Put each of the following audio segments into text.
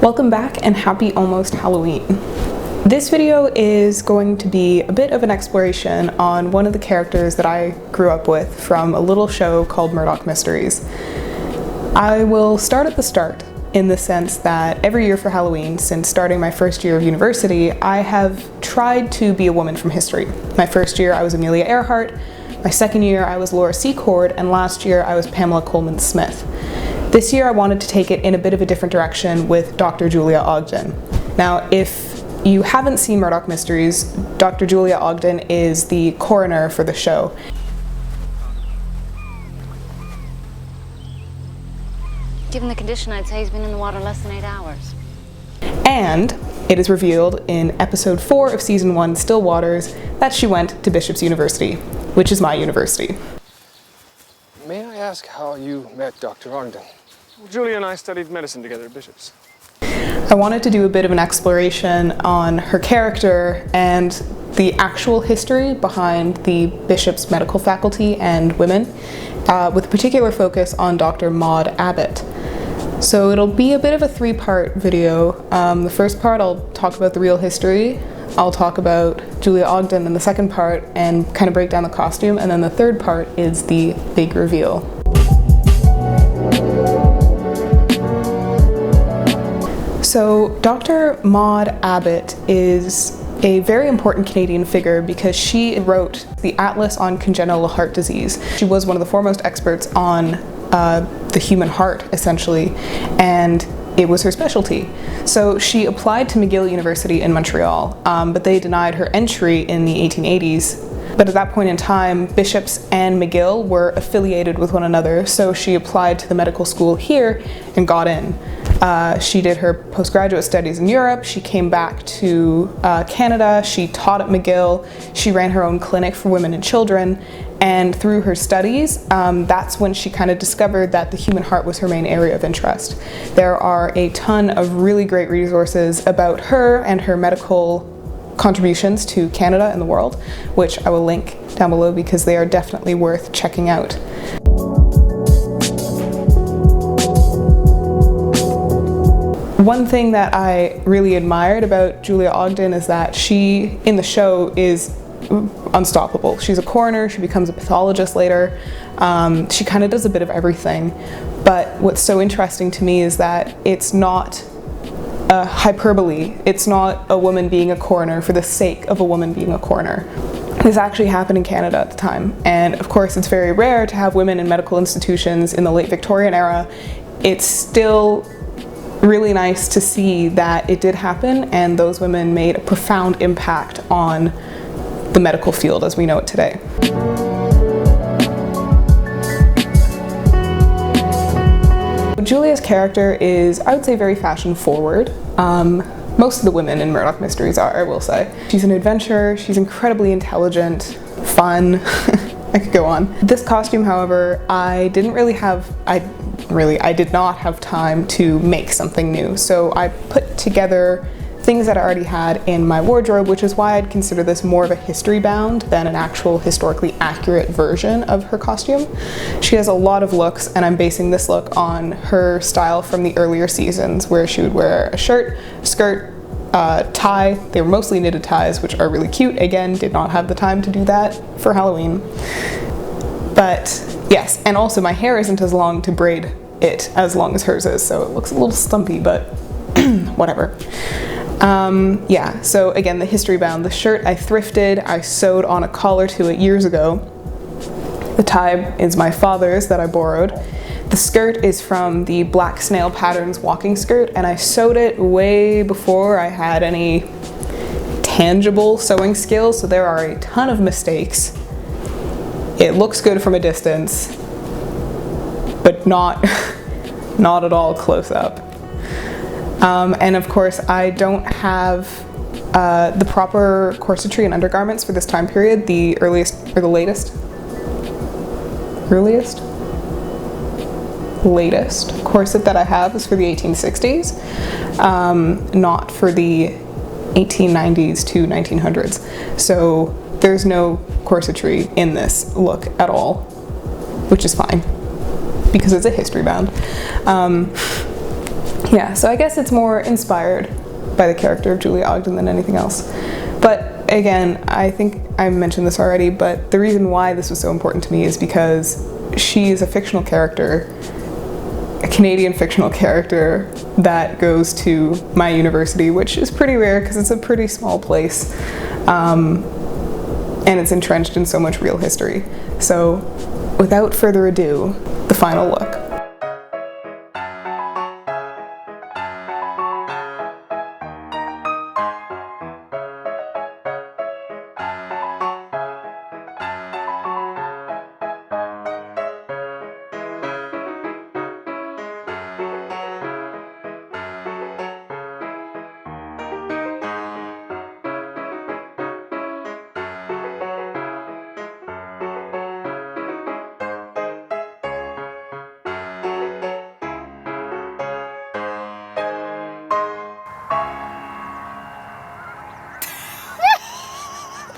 Welcome back and happy almost Halloween. This video is going to be a bit of an exploration on one of the characters that I grew up with from a little show called Murdoch Mysteries. I will start at the start in the sense that every year for Halloween, since starting my first year of university, I have tried to be a woman from history. My first year I was Amelia Earhart, my second year I was Laura Secord, and last year I was Pamela Coleman Smith. This year I wanted to take it in a bit of a different direction with Dr. Julia Ogden. Now, if you haven't seen Murdoch Mysteries, Dr. Julia Ogden is the coroner for the show. Given the condition, I'd say he's been in the water less than 8 hours. And it is revealed in episode 4 of season 1, Still Waters, that she went to Bishop's University, which is my university. May I ask how you met Dr. Ogden? Well, Julia and I studied medicine together at Bishop's. I wanted to do a bit of an exploration on her character and the actual history behind the Bishop's medical faculty and women, with a particular focus on Dr. Maud Abbott. So it'll be a bit of a three-part video. The first part I'll talk about the real history, I'll talk about Julia Ogden in the second part and kind of break down the costume, and then the third part is the big reveal. So Dr. Maud Abbott is a very important Canadian figure because she wrote the Atlas on Congenital Heart Disease. She was one of the foremost experts on the human heart, essentially, and it was her specialty. So she applied to McGill University in Montreal, but they denied her entry in the 1880s. But at that point in time, Bishop's and McGill were affiliated with one another, so she applied to the medical school here and got in. She did her postgraduate studies in Europe, she came back to Canada, she taught at McGill, she ran her own clinic for women and children, and through her studies, that's when she kind of discovered that the human heart was her main area of interest. There are a ton of really great resources about her and her medical contributions to Canada and the world, which I will link down below because they are definitely worth checking out. One thing that I really admired about Julia Ogden is that she, in the show, is unstoppable. She's a coroner, she becomes a pathologist later, she kind of does a bit of everything. But what's so interesting to me is that it's not a hyperbole. It's not a woman being a coroner for the sake of a woman being a coroner. This actually happened in Canada at the time, and of course it's very rare to have women in medical institutions in the late Victorian era. It's still really nice to see that it did happen and those women made a profound impact on the medical field as we know it today. Julia's character is, I would say, very fashion forward. Most of the women in Murdoch Mysteries are, I will say. She's an adventurer, she's incredibly intelligent, fun, I could go on. This costume, however, I did not have time to make something new. So I put together things that I already had in my wardrobe, which is why I'd consider this more of a history-bound than an actual historically accurate version of her costume. She has a lot of looks, and I'm basing this look on her style from the earlier seasons, where she would wear a shirt, skirt, tie. They were mostly knitted ties, which are really cute. Again, did not have the time to do that for Halloween. But yes, and also my hair isn't as long to braid it as long as hers is, so it looks a little stumpy, but whatever. Yeah, so again, the Historybound. The shirt I thrifted, I sewed on a collar to it years ago. The tie is my father's that I borrowed. The skirt is from the Black Snail Patterns walking skirt, and I sewed it way before I had any tangible sewing skills, so there are a ton of mistakes. It looks good from a distance, but not at all close up. And of course, I don't have the proper corsetry and undergarments for this time period. The earliest corset that I have is for the 1860s, not for the 1890s to 1900s. So there's no corsetry in this look at all, which is fine because it's a history bound. Yeah, so I guess it's more inspired by the character of Julia Ogden than anything else. But again, I think I mentioned this already, but the reason why this was so important to me is because she is a fictional character, a Canadian fictional character that goes to my university, which is pretty rare because it's a pretty small place, and it's entrenched in so much real history. So without further ado, the final look.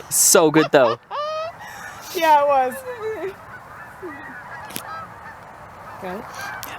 So good though. Yeah, it was. Good. Yeah.